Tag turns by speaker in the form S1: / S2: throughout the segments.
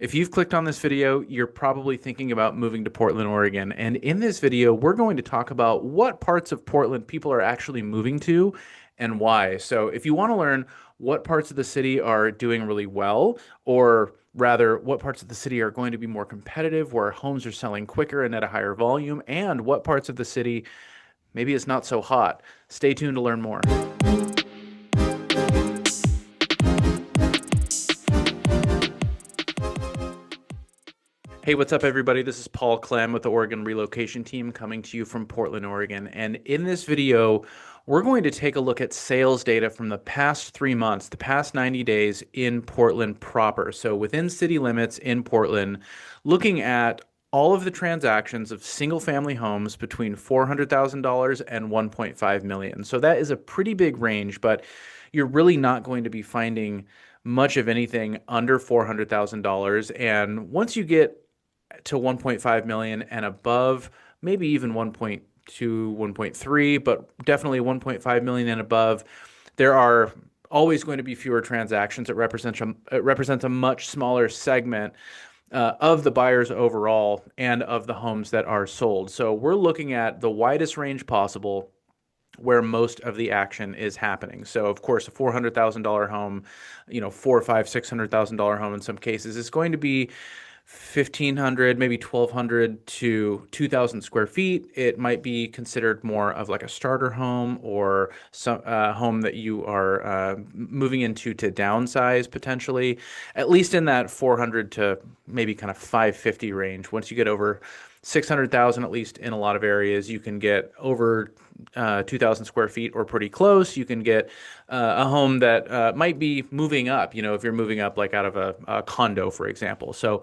S1: If you've clicked on this video, you're probably thinking about moving to Portland, Oregon. And in this video, we're going to talk about what parts of Portland people are actually moving to and why. So if you want to learn what parts of the city are doing really well, or rather, what parts of the city are going to be more competitive, where homes are selling quicker and at a higher volume, and what parts of the city maybe it's not so hot, stay tuned to learn more. Hey, what's up, everybody? This is Paul Clem with the Oregon Relocation Team coming to you from Portland, Oregon. And in this video, we're going to take a look at sales data from the past 3 months, the past 90 days in Portland proper. So within city limits in Portland, looking at all of the transactions of single family homes between $400,000 and $1.5 million. So that is a pretty big range, but you're really not going to be finding much of anything under $400,000. And once you get to 1.5 million and above, maybe even 1.2, 1.3, but definitely 1.5 million and above, there are always going to be fewer transactions. It represents a much smaller segment of the buyers overall and of the homes that are sold. So we're looking at the widest range possible where most of the action is happening. So of course, a $400,000 home, four, five, $600,000 home in some cases is going to be 1,500, maybe 1,200 to 2,000 square feet. It might be considered more of like a starter home or some home that you are moving into to downsize potentially, at least in that 400 to maybe kind of 550 range. Once you get over 600,000, at least in a lot of areas, you can get over 2,000 square feet or pretty close. You can get a home that might be moving up, if you're moving up like out of a condo, for example. So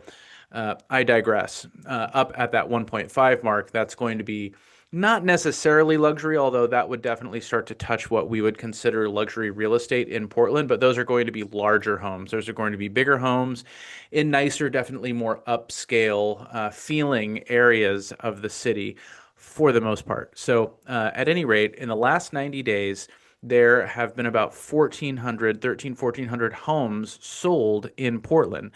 S1: I digress. Up at that 1.5 mark, that's going to be not necessarily luxury, although that would definitely start to touch what we would consider luxury real estate in Portland. But those are going to be larger homes. Those are going to be bigger homes in nicer, definitely more upscale feeling areas of the city for the most part. So at any rate, in the last 90 days, there have been about 1,400 homes sold in Portland.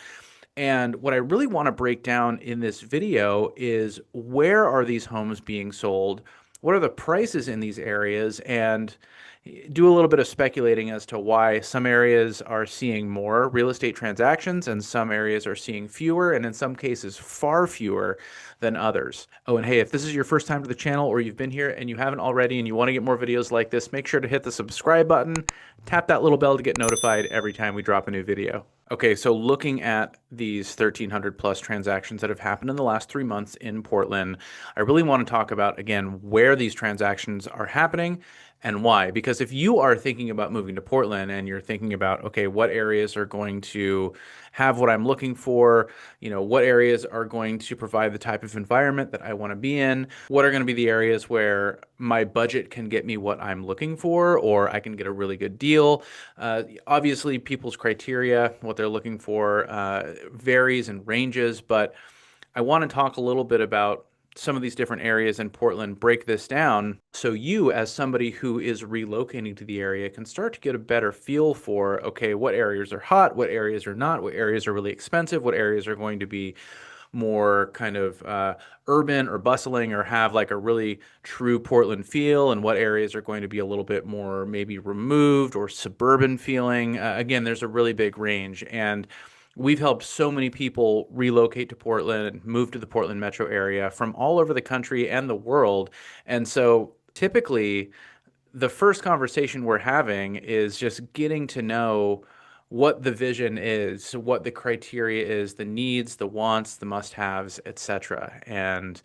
S1: And what I really want to break down in this video is, where are these homes being sold? What are the prices in these areas? And do a little bit of speculating as to why some areas are seeing more real estate transactions and some areas are seeing fewer, and in some cases far fewer than others. Oh, and hey, if this is your first time to the channel or you've been here and you haven't already and you want to get more videos like this, make sure to hit the subscribe button, tap that little bell to get notified every time we drop a new video. Okay, so looking at these 1,300 plus transactions that have happened in the last 3 months in Portland, I really want to talk about, again, where these transactions are happening and why. Because if you are thinking about moving to Portland and you're thinking about, okay, what areas are going to have what I'm looking for, what areas are going to provide the type of environment that I want to be in, what are going to be the areas where my budget can get me what I'm looking for, or I can get a really good deal. Obviously, people's criteria, what they're looking for, varies and ranges, but I want to talk a little bit about some of these different areas in Portland, break this down so you, as somebody who is relocating to the area, can start to get a better feel for, okay, what areas are hot, what areas are not, what areas are really expensive, what areas are going to be more kind of urban or bustling or have like a really true Portland feel, and what areas are going to be a little bit more maybe removed or suburban feeling. Again, there's a really big range, and we've helped so many people relocate to Portland, move to the Portland metro area from all over the country and the world. And so typically, the first conversation we're having is just getting to know what the vision is, what the criteria is, the needs, the wants, the must-haves, etc. And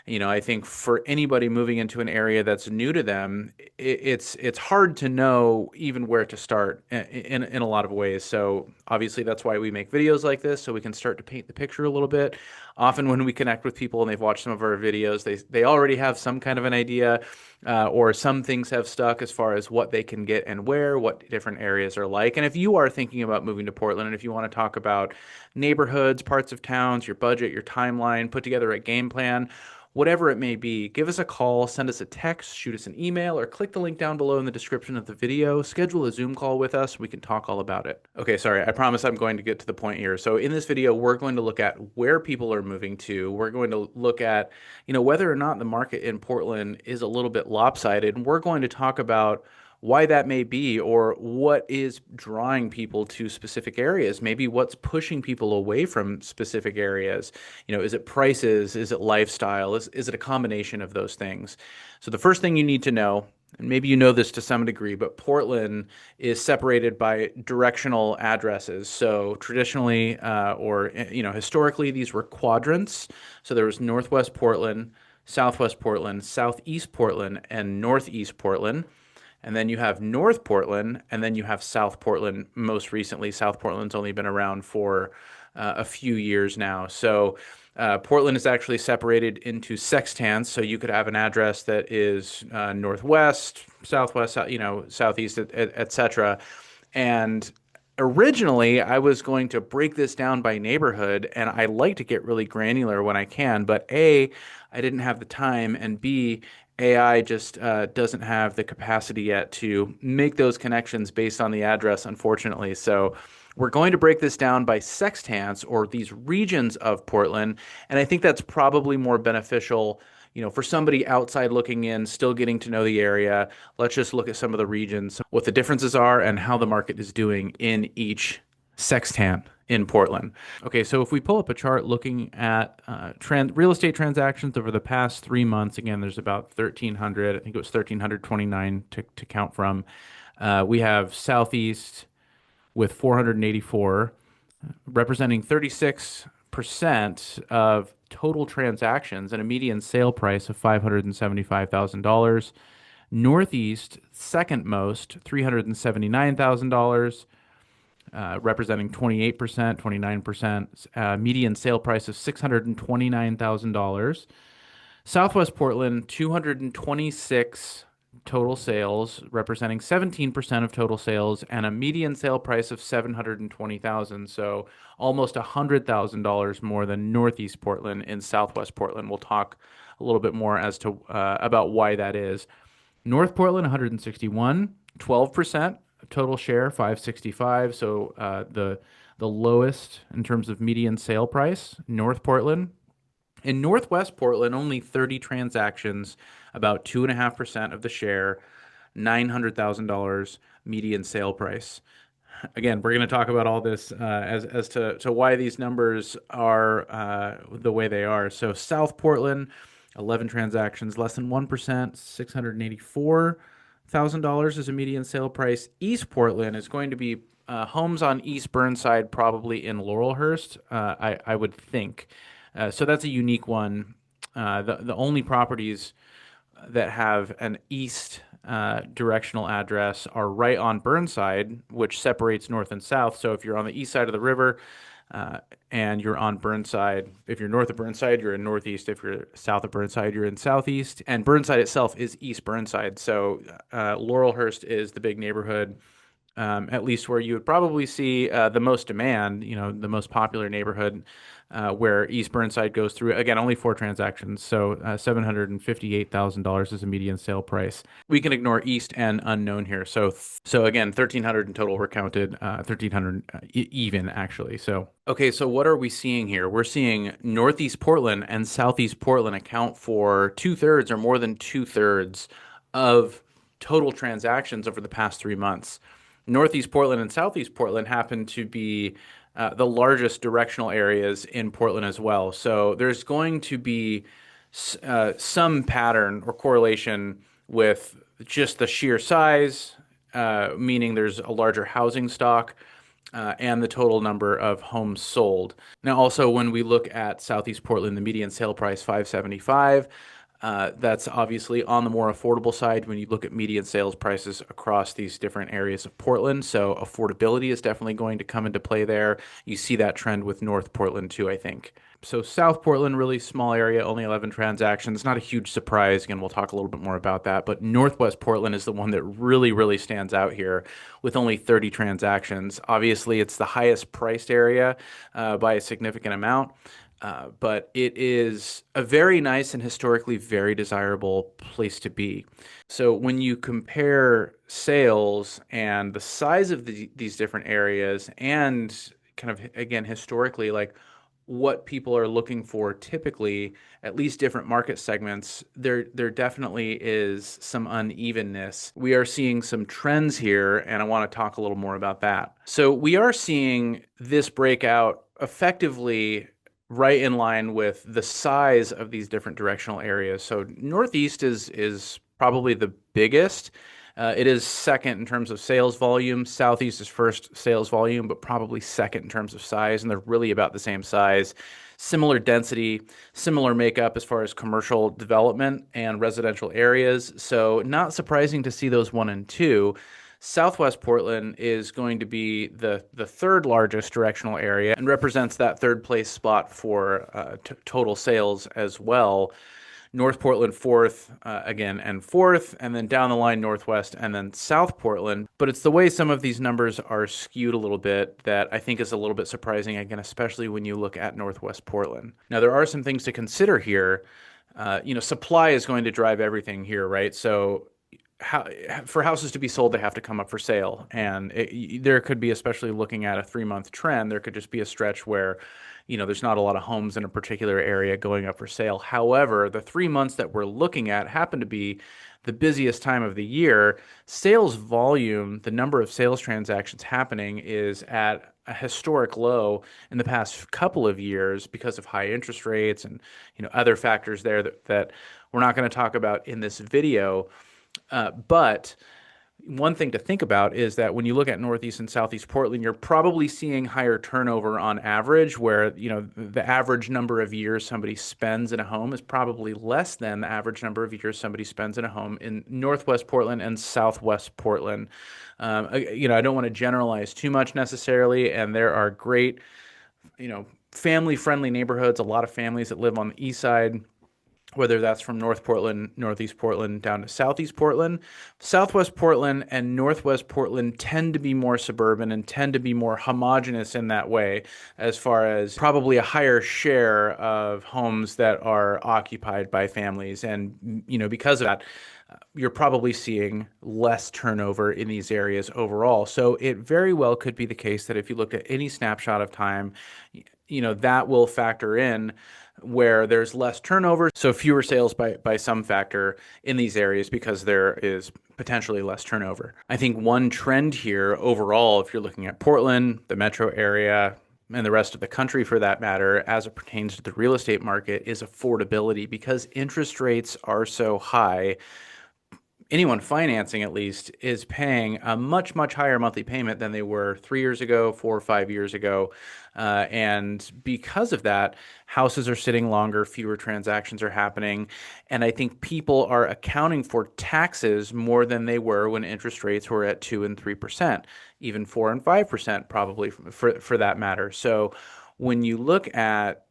S1: I think for anybody moving into an area that's new to them, it's hard to know even where to start in a lot of ways. So obviously that's why we make videos like this, so we can start to paint the picture a little bit. Often when we connect with people and they've watched some of our videos, they already have some kind of an idea, or some things have stuck as far as what they can get and where, what different areas are like. And if you are thinking about moving to Portland, and if you want to talk about neighborhoods, parts of towns, your budget, your timeline, put together a game plan, whatever it may be, give us a call, send us a text, shoot us an email, or click the link down below in the description of the video. Schedule a Zoom call with us. We can talk all about it. Okay, sorry, I promise I'm going to get to the point here. So in this video, we're going to look at where people are moving to. We're going to look at, whether or not the market in Portland is a little bit lopsided. And we're going to talk about why that may be, or what is drawing people to specific areas, maybe what's pushing people away from specific areas. Is it prices? Is it lifestyle? Is it a combination of those things? So the first thing you need to know, and maybe you know this to some degree, but Portland is separated by directional addresses. So traditionally, or historically, these were quadrants. So there was Northwest Portland, Southwest Portland, Southeast Portland, and Northeast Portland. And then you have North Portland, and then you have South Portland. Most recently, South Portland's only been around for a few years now. So Portland is actually separated into sextants. So you could have an address that is northwest, southwest, southeast, et cetera. And originally, I was going to break this down by neighborhood, and I like to get really granular when I can. But A, I didn't have the time, and B, AI just doesn't have the capacity yet to make those connections based on the address, unfortunately. So we're going to break this down by sextants, or these regions of Portland, and I think that's probably more beneficial, for somebody outside looking in, still getting to know the area. Let's just look at some of the regions, what the differences are, and how the market is doing in each sextant in Portland. Okay, so if we pull up a chart looking at real estate transactions over the past 3 months, again, there's about 1,300. I think it was 1,329 to count from. We have Southeast with 484, representing 36% of total transactions and a median sale price of $575,000. Northeast, second most, $379,000. Representing 28%, 29%, median sale price of $629,000. Southwest Portland, 226 total sales, representing 17% of total sales, and a median sale price of $720,000. So almost $100,000 more than Northeast Portland and Southwest Portland. We'll talk a little bit more as to about why that is. North Portland, 161, 12%. Total share 565, so the lowest in terms of median sale price. North Portland. In Northwest Portland, only 30 transactions, about 2.5% of the share, $900,000 median sale price. Again, we're going to talk about all this as to why these numbers are the way they are. So South Portland, 11 transactions, less than 1%, $684,000 is a median sale price. East Portland is going to be homes on East Burnside, probably in Laurelhurst, I would think. So that's a unique one. The only properties that have an east directional address are right on Burnside, which separates north and south. So if you're on the east side of the river and you're on Burnside, if you're north of Burnside, you're in northeast. If you're south of Burnside, you're in southeast. And Burnside itself is East Burnside. So Laurelhurst is the big neighborhood, at least where you would probably see the most demand, the most popular neighborhood, where East Burnside goes through. Again, only 4 transactions, so $758,000 is a median sale price. We can ignore East and unknown here. So again, 1,300 in total were counted, 1,300 even actually. So okay, so what are we seeing here? We're seeing Northeast Portland and Southeast Portland account for 2/3 or more than 2/3 of total transactions over the past 3 months. Northeast Portland and Southeast Portland happen to be the largest directional areas in Portland as well. So there's going to be some pattern or correlation with just the sheer size, meaning there's a larger housing stock, and the total number of homes sold. Now, also, when we look at Southeast Portland, the median sale price, $575. That's obviously on the more affordable side when you look at median sales prices across these different areas of Portland. So affordability is definitely going to come into play there. You see that trend with North Portland too, I think. So South Portland, really small area, only 11 transactions. Not a huge surprise. Again, we'll talk a little bit more about that. But Northwest Portland is the one that really, really stands out here with only 30 transactions. Obviously, it's the highest priced area by a significant amount. But it is a very nice and historically very desirable place to be. So when you compare sales and the size of these different areas and kind of again historically like what people are looking for typically, at least different market segments, there definitely is some unevenness. We are seeing some trends here, and I want to talk a little more about that. So we are seeing this breakout effectively right in line with the size of these different directional areas. So Northeast is probably the biggest. It is second in terms of sales volume. Southeast is first sales volume, but probably second in terms of size, and they're really about the same size. Similar density, similar makeup as far as commercial development and residential areas. So not surprising to see those one and two. Southwest Portland is going to be the third largest directional area and represents that third place spot for total sales as well. North Portland fourth, again, and fourth, and then down the line Northwest and then South Portland. But it's the way some of these numbers are skewed a little bit that I think is a little bit surprising, again, especially when you look at Northwest Portland. Now, there are some things to consider here. Supply is going to drive everything here, right? So how, for houses to be sold, they have to come up for sale. And there could be, especially looking at a 3-month trend, there could just be a stretch where, there's not a lot of homes in a particular area going up for sale. However, the 3 months that we're looking at happen to be the busiest time of the year. Sales volume, the number of sales transactions happening, is at a historic low in the past couple of years because of high interest rates and other factors there that we're not going to talk about in this video. But one thing to think about is that when you look at Northeast and Southeast Portland, you're probably seeing higher turnover on average, where, the average number of years somebody spends in a home is probably less than the average number of years somebody spends in a home in Northwest Portland and Southwest Portland. I don't want to generalize too much necessarily, and there are great, family-friendly neighborhoods, a lot of families that live on the east side, whether that's from North Portland, Northeast Portland, down to Southeast Portland. Southwest Portland and Northwest Portland tend to be more suburban and tend to be more homogenous in that way, as far as probably a higher share of homes that are occupied by families. And, because of that, you're probably seeing less turnover in these areas overall. So it very well could be the case that if you looked at any snapshot of time, that will factor in where there's less turnover, so fewer sales by some factor in these areas because there is potentially less turnover. I think one trend here overall, if you're looking at Portland, the metro area, and the rest of the country for that matter, as it pertains to the real estate market, is affordability. Because interest rates are so high, anyone financing at least is paying a much, much higher monthly payment than they were 3 years ago, 4 or 5 years ago. And because of that, houses are sitting longer, fewer transactions are happening. And I think people are accounting for taxes more than they were when interest rates were at 2 and 3%, even 4 and 5% probably for that matter. So when you look at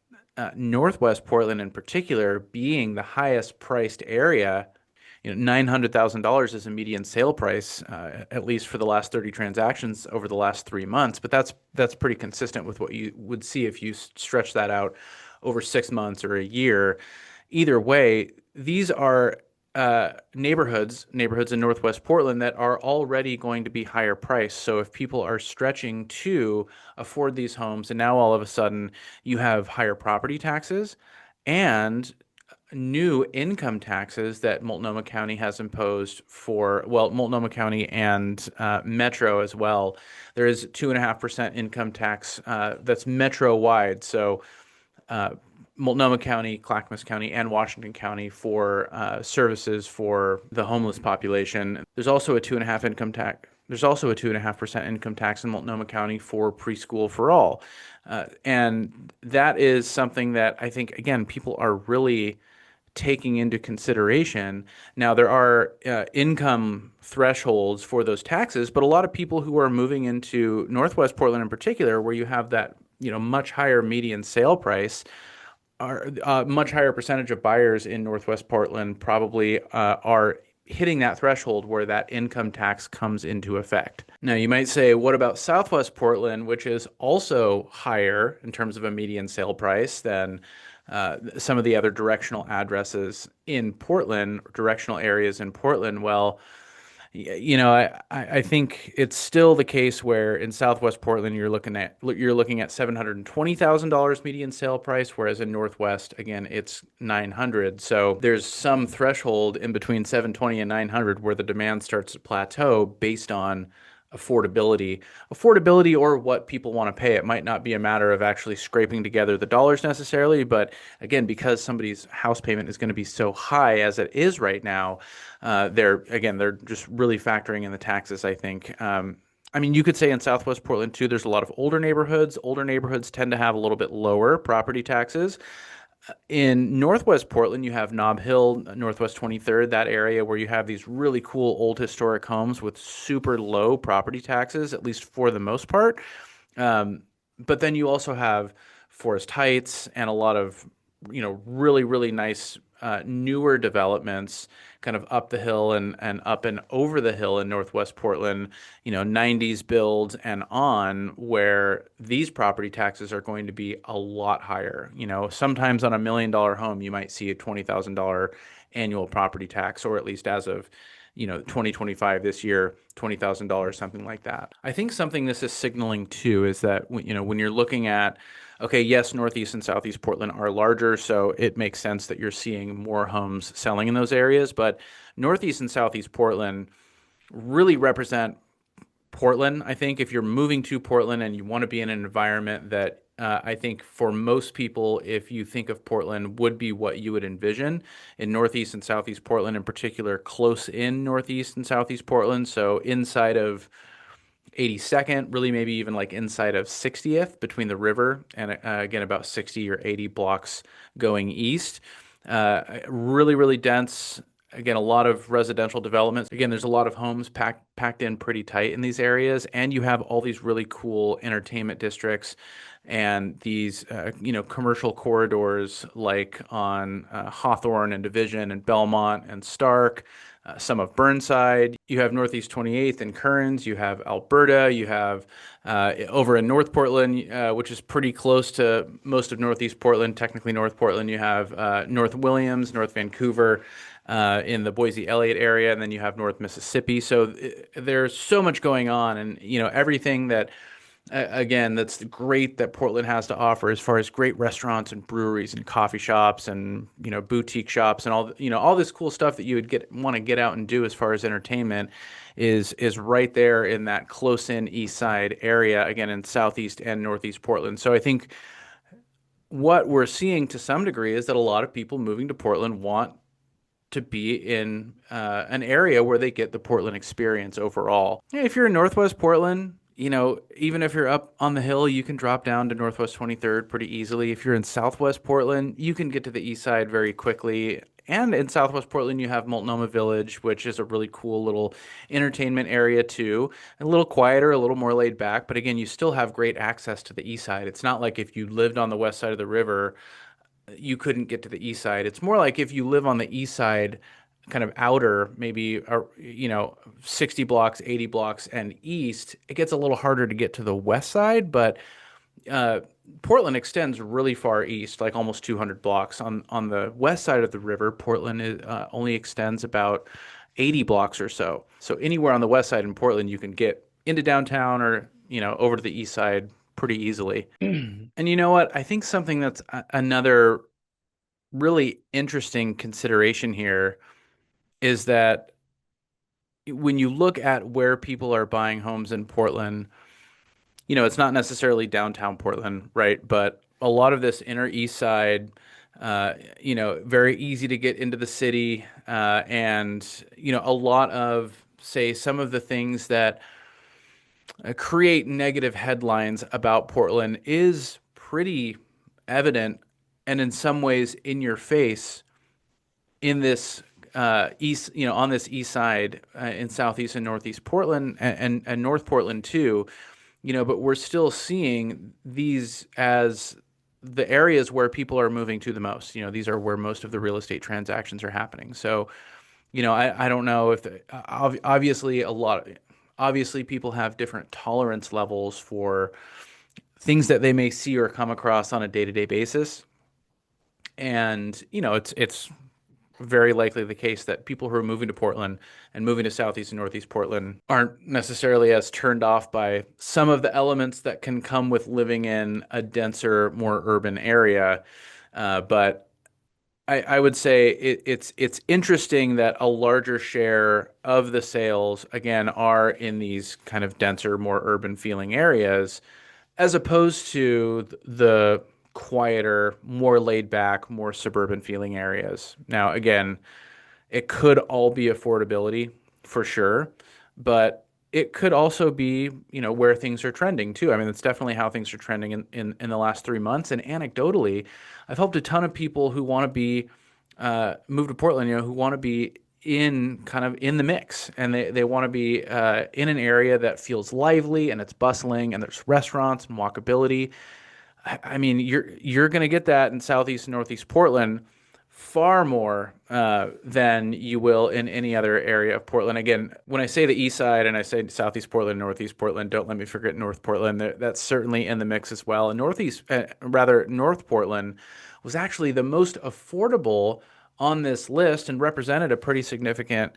S1: Northwest Portland in particular being the highest priced area, $900,000 is a median sale price, at least for the last 30 transactions over the last 3 months. But that's pretty consistent with what you would see if you stretch that out over 6 months or a year. Either way, these are neighborhoods in Northwest Portland that are already going to be higher priced. So if people are stretching to afford these homes, and now all of a sudden you have higher property taxes and new income taxes that Multnomah County has imposed Multnomah County and Metro as well. There is 2.5% income tax that's metro-wide. So Multnomah County, Clackamas County, and Washington County for services for the homeless population. There's also a 2.5 income tax. There's also a 2.5% income tax in Multnomah County for preschool for all. And that is something that I think, again, people are really taking into consideration. Now, there are income thresholds for those taxes, but a lot of people who are moving into Northwest Portland in particular, where you have that much higher median sale price, are a much higher percentage of buyers in Northwest Portland probably are hitting that threshold where that income tax comes into effect. Now, you might say, what about Southwest Portland, which is also higher in terms of a median sale price than some of the other directional addresses in Portland, directional areas in Portland? Well, I think it's still the case where in Southwest Portland you're looking at $720,000 median sale price, whereas in Northwest again it's 900. So there's some threshold in between 720 and 900 where the demand starts to plateau based on affordability or what people want to pay. It might not be a matter of actually scraping together the dollars necessarily, but again, because somebody's house payment is going to be so high as it is right now, they're just really factoring in the taxes, I think. I mean, you could say in Southwest Portland too, there's a lot of older neighborhoods. Older neighborhoods tend to have a little bit lower property taxes. In Northwest Portland, you have Nob Hill, Northwest 23rd, that area where you have these really cool old historic homes with super low property taxes, at least for the most part. But then you also have Forest Heights and a lot of, really, really nice newer developments kind of up the hill and up and over the hill in Northwest Portland, 90s builds and on, where these property taxes are going to be a lot higher. Sometimes on $1 million home, you might see a $20,000 annual property tax, or at least as of 2025 this year, $20,000, something like that. I think something this is signaling too is that, when you're looking at, okay, yes, Northeast and Southeast Portland are larger, so it makes sense that you're seeing more homes selling in those areas. But Northeast and Southeast Portland really represent Portland. I think if you're moving to Portland and you want to be in an environment that I think for most people, if you think of Portland, would be what you would envision in Northeast and Southeast Portland, in particular, close in Northeast and Southeast Portland. So inside of 82nd, really maybe even like inside of 60th between the river and again about 60 or 80 blocks going east. Really, really dense. Again, a lot of residential developments. Again, there's a lot of homes packed in pretty tight in these areas, and you have all these really cool entertainment districts and these commercial corridors like on Hawthorne and Division and Belmont and Stark, some of Burnside. You have Northeast 28th and Kearns. You have Alberta. You have over in North Portland, which is pretty close to most of Northeast Portland, technically North Portland. You have North Williams, North Vancouver, in the Boise Elliott area, and then you have North Mississippi. So there's so much going on, and everything that again, that's great that Portland has to offer as far as great restaurants and breweries and coffee shops and boutique shops and all this cool stuff that you would want to get out and do as far as entertainment is right there in that close in East Side area, again in Southeast and Northeast Portland. So I think what we're seeing to some degree is that a lot of people moving to Portland want to be in an area where they get the Portland experience overall. If you're in Northwest Portland, even if you're up on the hill, you can drop down to Northwest 23rd pretty easily. If you're in Southwest Portland, you can get to the east side very quickly. And in Southwest Portland, you have Multnomah Village, which is a really cool little entertainment area too. A little quieter, a little more laid back. But again, you still have great access to the east side. It's not like if you lived on the west side of the river, you couldn't get to the east side. It's more like if you live on the east side, kind of outer, maybe 60 blocks, 80 blocks and east, it gets a little harder to get to the west side, but Portland extends really far east, like almost 200 blocks. On the west side of the river, Portland only extends about 80 blocks or so. So anywhere on the west side in Portland, you can get into downtown or over to the east side pretty easily. And you know what? I think something that's another really interesting consideration here is that when you look at where people are buying homes in Portland, it's not necessarily downtown Portland, right? But a lot of this inner east side, very easy to get into the city, and a lot of, say, some of the things that create negative headlines about Portland is pretty evident and in some ways in your face in this east, on this east side in Southeast and Northeast Portland and North Portland too, but we're still seeing these as the areas where people are moving to the most. These are where most of the real estate transactions are happening. So, I don't know if obviously obviously people have different tolerance levels for things that they may see or come across on a day-to-day basis. And, it's very likely the case that people who are moving to Portland and moving to Southeast and Northeast Portland aren't necessarily as turned off by some of the elements that can come with living in a denser, more urban area. But I would say it's interesting that a larger share of the sales, again, are in these kind of denser, more urban feeling areas, as opposed to the quieter, more laid back, more suburban feeling areas. Now, again, it could all be affordability for sure, but it could also be, where things are trending too. I mean, that's definitely how things are trending in the last 3 months. And anecdotally, I've helped a ton of people who want to be move to Portland, who want to be in kind of in the mix, and they want to be in an area that feels lively and it's bustling and there's restaurants and walkability. I mean, you're going to get that in Southeast and Northeast Portland far more than you will in any other area of Portland. Again, when I say the East Side and I say Southeast Portland, Northeast Portland, don't let me forget North Portland. That's certainly in the mix as well. And North Portland was actually the most affordable on this list and represented a pretty significant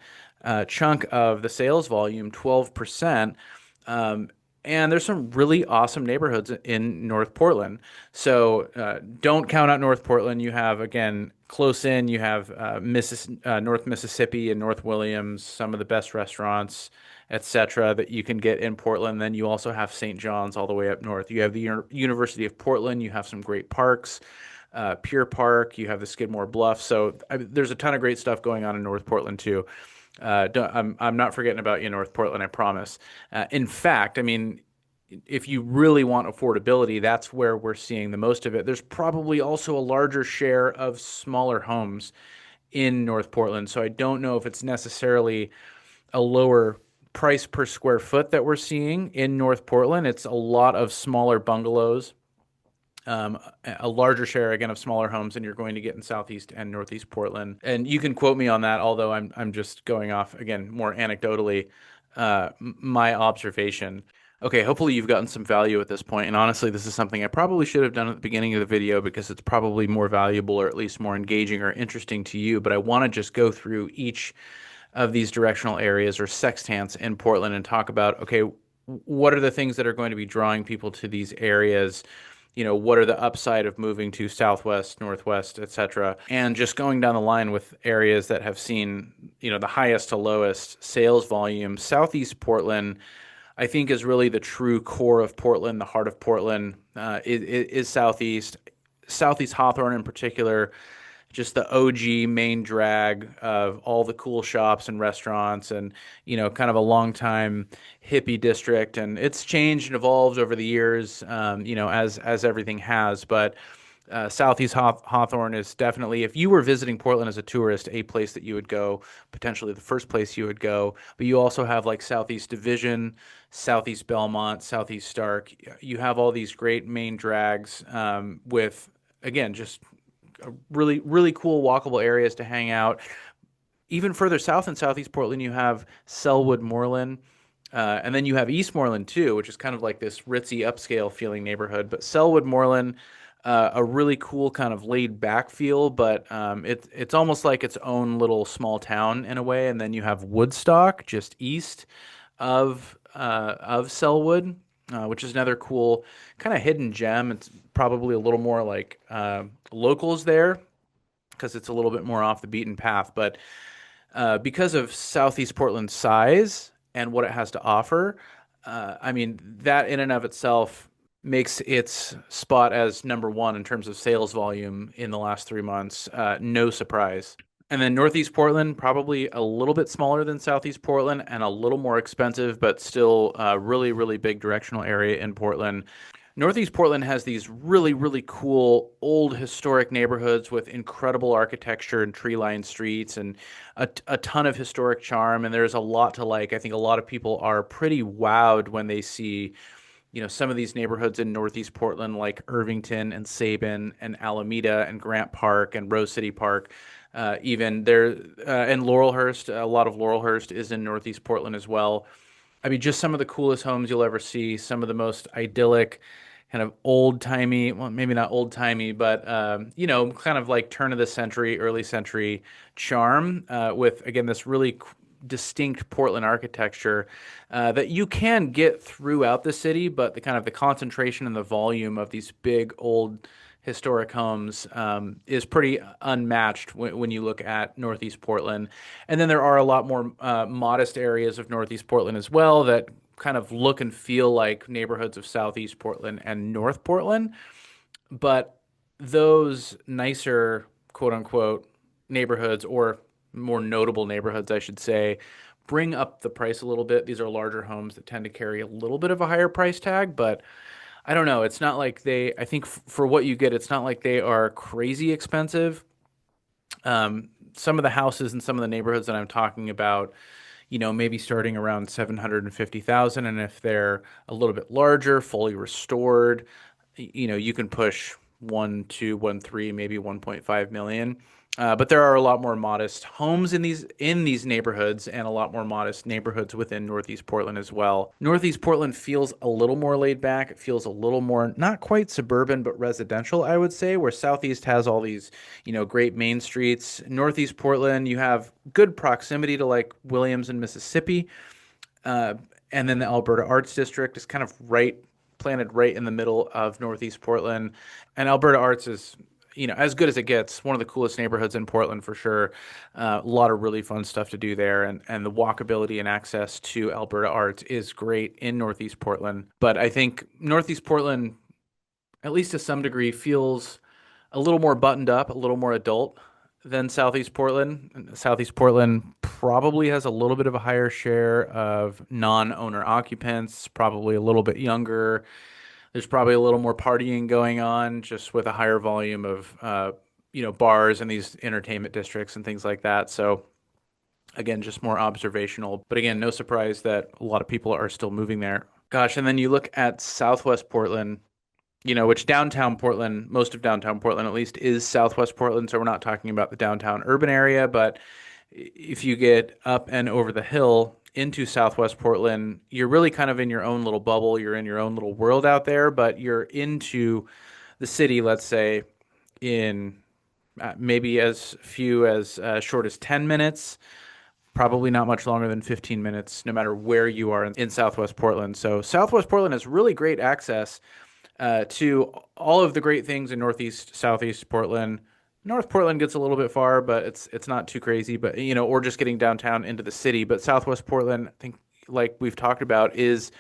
S1: chunk of the sales volume, 12%. And there's some really awesome neighborhoods in North Portland. So don't count out North Portland. You have, again, close in, you have North Mississippi and North Williams, some of the best restaurants, etc., that you can get in Portland. Then you also have St. John's all the way up north. You have the University of Portland. You have some great parks, Pier Park. You have the Skidmore Bluff. So there's a ton of great stuff going on in North Portland too. I'm not forgetting about you, North Portland, I promise. In fact, I mean, if you really want affordability, that's where we're seeing the most of it. There's probably also a larger share of smaller homes in North Portland. So I don't know if it's necessarily a lower price per square foot that we're seeing in North Portland. It's a lot of smaller bungalows, a larger share again of smaller homes than you're going to get in Southeast and Northeast Portland. And you can quote me on that, although I'm just going off again more anecdotally, my observation. Okay, hopefully you've gotten some value at this point. And honestly, this is something I probably should have done at the beginning of the video because it's probably more valuable or at least more engaging or interesting to you. But I want to just go through each of these directional areas or sextants in Portland and talk about, okay, what are the things that are going to be drawing people to these areas? What are the upside of moving to Southwest, Northwest, etc. And just going down the line with areas that have seen, the highest to lowest sales volume. Southeast Portland, I think, is really the true core of Portland, the heart of Portland is Southeast. Southeast Hawthorne in particular, just the OG main drag of all the cool shops and restaurants and, kind of a long time hippie district. And it's changed and evolved over the years, as everything has. But Southeast Hawthorne is definitely, if you were visiting Portland as a tourist, a place that you would go, potentially the first place you would go. But you also have like Southeast Division, Southeast Belmont, Southeast Stark. You have all these great main drags with, again, just really, really cool walkable areas to hang out. Even further south in Southeast Portland, you have Selwood Moreland. And then you have Eastmoreland too, which is kind of like this ritzy upscale feeling neighborhood. But Selwood Moreland, a really cool kind of laid back feel, but it's almost like its own little small town in a way. And then you have Woodstock just east of Selwood, which is another cool kind of hidden gem. It's probably a little more like locals there because it's a little bit more off the beaten path. But because of Southeast Portland's size and what it has to offer, I mean, that in and of itself makes its spot as number one in terms of sales volume in the last 3 months. No surprise. And then Northeast Portland, probably a little bit smaller than Southeast Portland and a little more expensive, but still a really, really big directional area in Portland. Northeast Portland has these really, really cool old historic neighborhoods with incredible architecture and tree-lined streets and a ton of historic charm. And there's a lot to like. I think a lot of people are pretty wowed when they see some of these neighborhoods in Northeast Portland, like Irvington and Sabin and Alameda and Grant Park and Rose City Park, even there, and Laurelhurst. A lot of Laurelhurst is in Northeast Portland as well. I mean, just some of the coolest homes you'll ever see, some of the most idyllic, kind of old timey, well, maybe not old timey, but kind of like turn of the century, early century charm, with again this really distinct Portland architecture that you can get throughout the city, but the kind of the concentration and the volume of these big old historic homes is pretty unmatched when you look at Northeast Portland. And then there are a lot more modest areas of Northeast Portland as well that kind of look and feel like neighborhoods of Southeast Portland and North Portland. But those nicer, quote unquote, neighborhoods, or more notable neighborhoods, I should say, bring up the price a little bit. These are larger homes that tend to carry a little bit of a higher price tag, but I don't know. It's not like I think for what you get, it's not like they are crazy expensive. Some of the houses in some of the neighborhoods that I'm talking about, maybe starting around 750,000, and if they're a little bit larger, fully restored, you can push 1.2, 1.3, maybe 1.5 million. But there are a lot more modest homes in these neighborhoods, and a lot more modest neighborhoods within Northeast Portland as well. Northeast Portland feels a little more laid back. It feels a little more not quite suburban, but residential, I would say, where Southeast has all these, great main streets. Northeast Portland, you have good proximity to like Williams and Mississippi. Uh, and then the Alberta Arts District is kind of planted right in the middle of Northeast Portland. And Alberta Arts is, as good as it gets, one of the coolest neighborhoods in Portland for sure. A lot of really fun stuff to do there. And the walkability and access to Alberta Arts is great in Northeast Portland. But I think Northeast Portland, at least to some degree, feels a little more buttoned up, a little more adult than Southeast Portland. And Southeast Portland probably has a little bit of a higher share of non-owner occupants, probably a little bit younger. There's probably a little more partying going on, just with a higher volume of bars and these entertainment districts and things like that. So again, just more observational. But again, no surprise that a lot of people are still moving there. Gosh, and then you look at Southwest Portland, which downtown Portland, most of downtown Portland at least, is Southwest Portland. So we're not talking about the downtown urban area, but if you get up and over the hill into Southwest Portland, you're really kind of in your own little bubble. You're in your own little world out there, but you're into the city, let's say, in maybe as few as short as 10 minutes, probably not much longer than 15 minutes, no matter where you are in Southwest Portland. So Southwest Portland has really great access to all of the great things in Northeast, Southeast Portland. North Portland gets a little bit far, but it's not too crazy. But or just getting downtown into the city. But Southwest Portland, I think, like we've talked about, is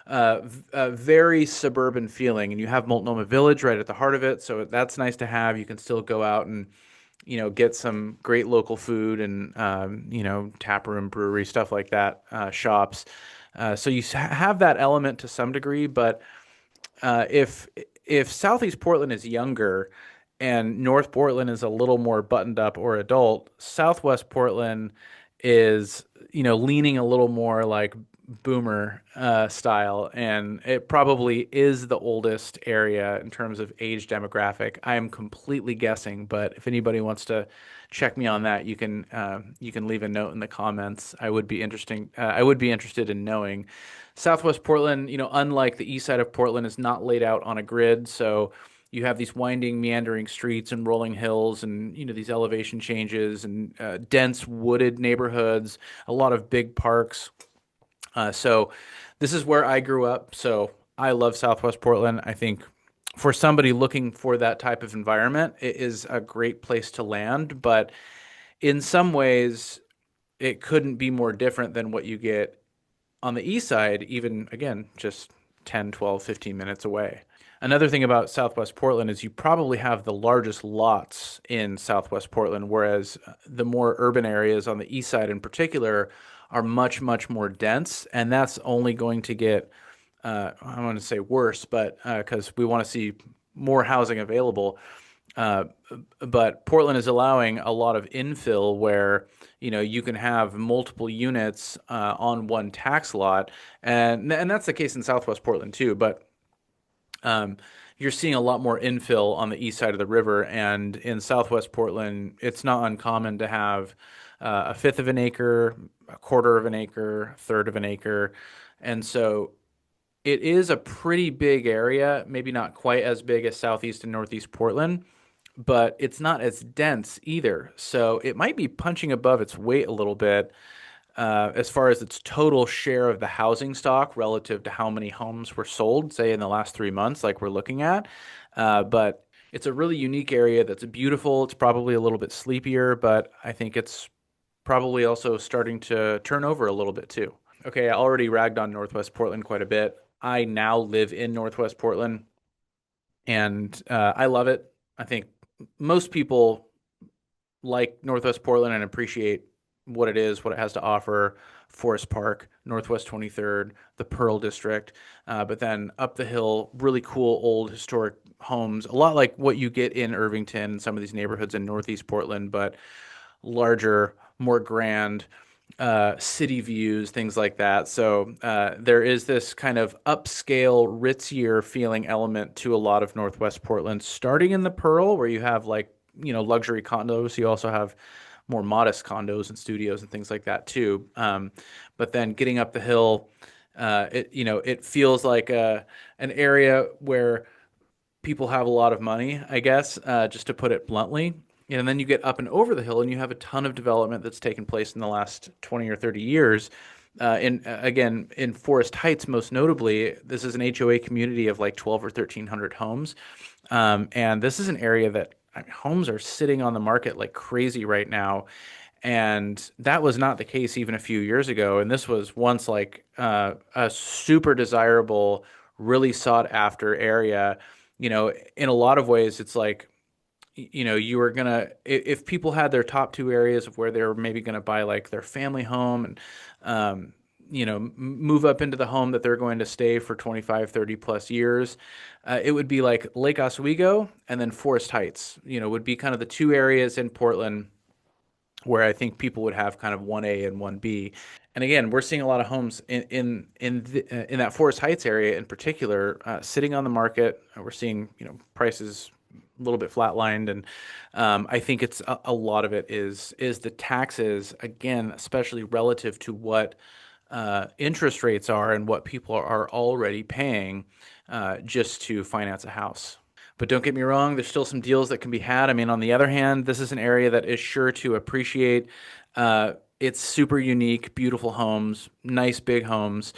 S1: a very suburban feeling, and you have Multnomah Village right at the heart of it. So that's nice to have. You can still go out and get some great local food and tap room, brewery, stuff like that, shops. So you have that element to some degree, but if Southeast Portland is younger and North Portland is a little more buttoned up or adult, Southwest Portland is, leaning a little more like boomer style, and it probably is the oldest area in terms of age demographic. I am completely guessing, but if anybody wants to check me on that, you can leave a note in the comments. I would be interested in knowing. Southwest Portland, unlike the east side of Portland, is not laid out on a grid, so you have these winding, meandering streets and rolling hills, and these elevation changes and dense wooded neighborhoods, a lot of big parks. So this is where I grew up. So I love Southwest Portland. I think for somebody looking for that type of environment, it is a great place to land. But in some ways, it couldn't be more different than what you get on the east side, even again, just 10, 12, 15 minutes away. Another thing about Southwest Portland is you probably have the largest lots in Southwest Portland, whereas the more urban areas on the east side in particular are much, much more dense. And that's only going to get, I don't want to say worse, but because we want to see more housing available. Uh, but Portland is allowing a lot of infill where, you can have multiple units on one tax lot, and that's the case in Southwest Portland too. But um, you're seeing a lot more infill on the east side of the river, and in Southwest Portland, it's not uncommon to have a fifth of an acre, a quarter of an acre, a third of an acre, and so it is a pretty big area. Maybe not quite as big as Southeast and Northeast Portland, but it's not as dense either. So it might be punching above its weight a little bit as far as its total share of the housing stock relative to how many homes were sold, say in the last 3 months, like we're looking at. But it's a really unique area that's beautiful. It's probably a little bit sleepier, but I think it's probably also starting to turn over a little bit too. Okay, I already ragged on Northwest Portland quite a bit. I now live in Northwest Portland, and I love it. I think most people like Northwest Portland and appreciate what it is, what it has to offer. Forest Park, Northwest 23rd, the Pearl District, but then up the hill, really cool old historic homes, a lot like what you get in Irvington and some of these neighborhoods in Northeast Portland, but larger, more grand, city views, things like that. So there is this kind of upscale, ritzier feeling element to a lot of Northwest Portland, starting in the Pearl, where you have like, luxury condos. You also have more modest condos and studios and things like that too. But then getting up the hill, it feels like an area where people have a lot of money, I guess, just to put it bluntly. And then you get up and over the hill, and you have a ton of development that's taken place in the last 20 or 30 years. Again, in Forest Heights, most notably, this is an HOA community of like 12 or 1,300 homes. And this is an area that homes are sitting on the market like crazy right now. And that was not the case even a few years ago. And this was once like a super desirable, really sought after area. In a lot of ways, it's like, you were gonna, if people had their top two areas of where they were maybe gonna buy like their family home and, move up into the home that they're going to stay for 25, 30 plus years, it would be like Lake Oswego and then Forest Heights, would be kind of the two areas in Portland where I think people would have kind of 1A and 1B. And again, we're seeing a lot of homes in that Forest Heights area in particular sitting on the market. We're seeing prices a little bit flatlined, and I think it's a lot of it is the taxes again, especially relative to what interest rates are and what people are already paying just to finance a house. But don't get me wrong, there's still some deals that can be had. I mean, on the other hand, this is an area that is sure to appreciate. It's super unique, beautiful homes, nice big homes.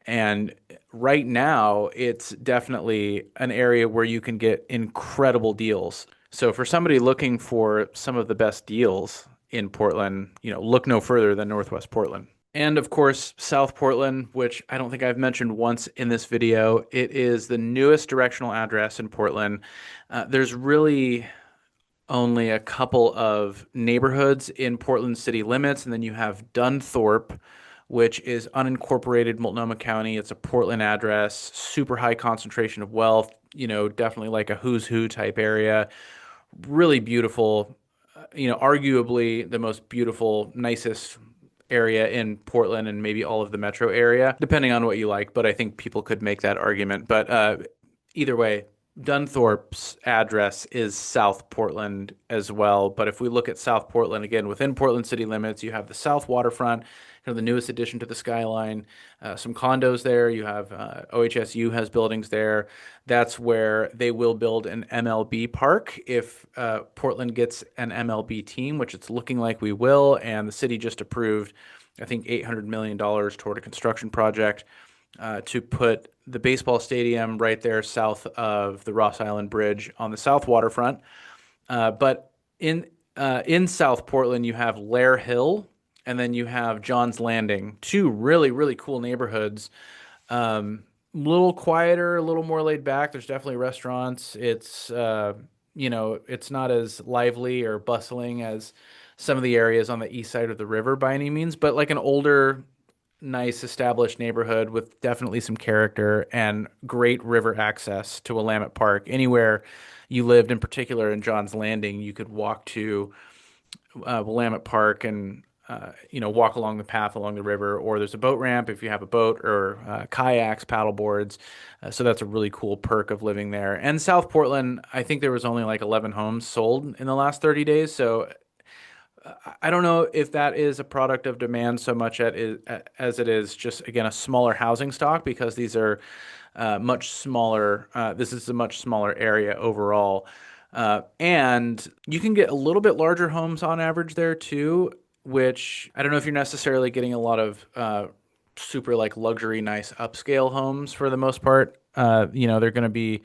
S1: And right now, it's definitely an area where you can get incredible deals. So for somebody looking for some of the best deals in Portland, look no further than Northwest Portland. And of course, South Portland, which I don't think I've mentioned once in this video. It is the newest directional address in Portland. There's really only a couple of neighborhoods in Portland city limits, and then you have Dunthorpe, which is unincorporated Multnomah County. It's a Portland address, super high concentration of wealth, definitely like a who's who type area. Really beautiful, arguably the most beautiful, nicest area in Portland and maybe all of the metro area, depending on what you like. But I think people could make that argument. But either way, Dunthorpe's address is South Portland as well. But if we look at South Portland, again, within Portland city limits, you have the South Waterfront, kind of the newest addition to the skyline, some condos there. You have OHSU has buildings there. That's where they will build an MLB park if Portland gets an MLB team, which it's looking like we will. And the city just approved, I think, $800 million toward a construction project to put the baseball stadium right there south of the Ross Island Bridge on the south waterfront. But in South Portland, you have Lair Hill and then you have John's Landing, two really, really cool neighborhoods. A little quieter, a little more laid back. There's definitely restaurants. It's not as lively or bustling as some of the areas on the east side of the river by any means, but like an older, nice established neighborhood with definitely some character and great river access to Willamette Park. Anywhere you lived, in particular in John's Landing, you could walk to Willamette Park and walk along the path along the river, or there's a boat ramp if you have a boat, or kayaks, paddle boards. So that's a really cool perk of living there. And South Portland, I think there was only like 11 homes sold in the last 30 days. So I don't know if that is a product of demand so much as it is just, again, a smaller housing stock, because these are much smaller. This is a much smaller area overall. And you can get a little bit larger homes on average there too, which I don't know if you're necessarily getting a lot of super like luxury, nice upscale homes for the most part. They're going to be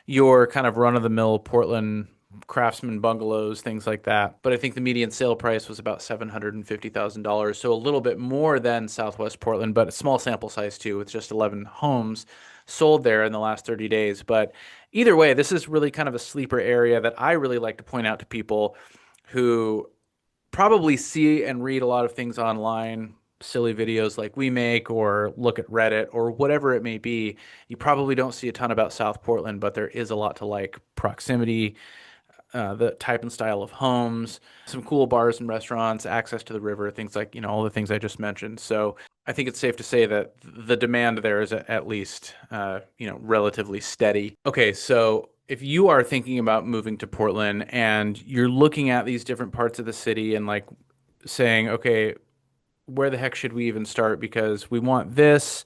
S1: your kind of run of the mill Portland craftsman bungalows, things like that. But I think the median sale price was about $750,000, so a little bit more than Southwest Portland, but a small sample size too, with just 11 homes sold there in the last 30 days. But either way, this is really kind of a sleeper area that I really like to point out to people who probably see and read a lot of things online, silly videos like we make, or look at Reddit or whatever it may be. You probably don't see a ton about South Portland, but there is a lot to like: proximity, the type and style of homes, some cool bars and restaurants, access to the river, things like, all the things I just mentioned. So I think it's safe to say that the demand there is at least, relatively steady. Okay, so if you are thinking about moving to Portland and you're looking at these different parts of the city and like saying, okay, where the heck should we even start? Because we want this,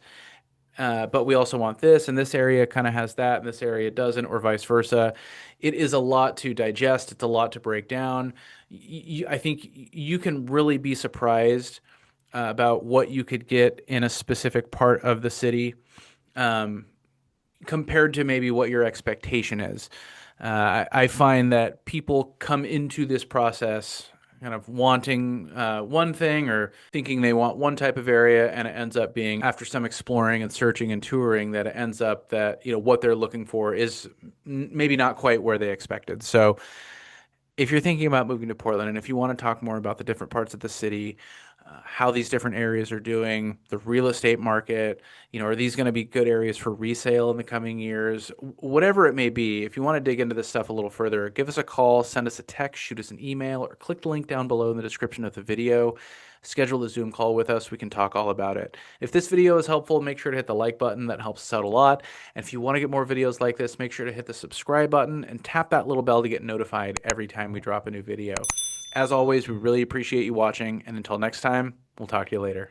S1: but we also want this, and this area kind of has that, and this area doesn't, or vice versa. It is a lot to digest. It's a lot to break down. I think you can really be surprised about what you could get in a specific part of the city, compared to maybe what your expectation is. I find that people come into this process kind of wanting one thing, or thinking they want one type of area, and it ends up being, after some exploring and searching and touring, that it ends up that what they're looking for is maybe not quite where they expected. So if you're thinking about moving to Portland, and if you want to talk more about the different parts of the city, how these different areas are doing, the real estate market, are these going to be good areas for resale in the coming years? Whatever it may be, if you want to dig into this stuff a little further, give us a call, send us a text, shoot us an email, or click the link down below in the description of the video. Schedule a Zoom call with us. We can talk all about it. If this video is helpful, make sure to hit the like button. That helps us out a lot. And if you want to get more videos like this, make sure to hit the subscribe button and tap that little bell to get notified every time we drop a new video. As always, we really appreciate you watching, and until next time, we'll talk to you later.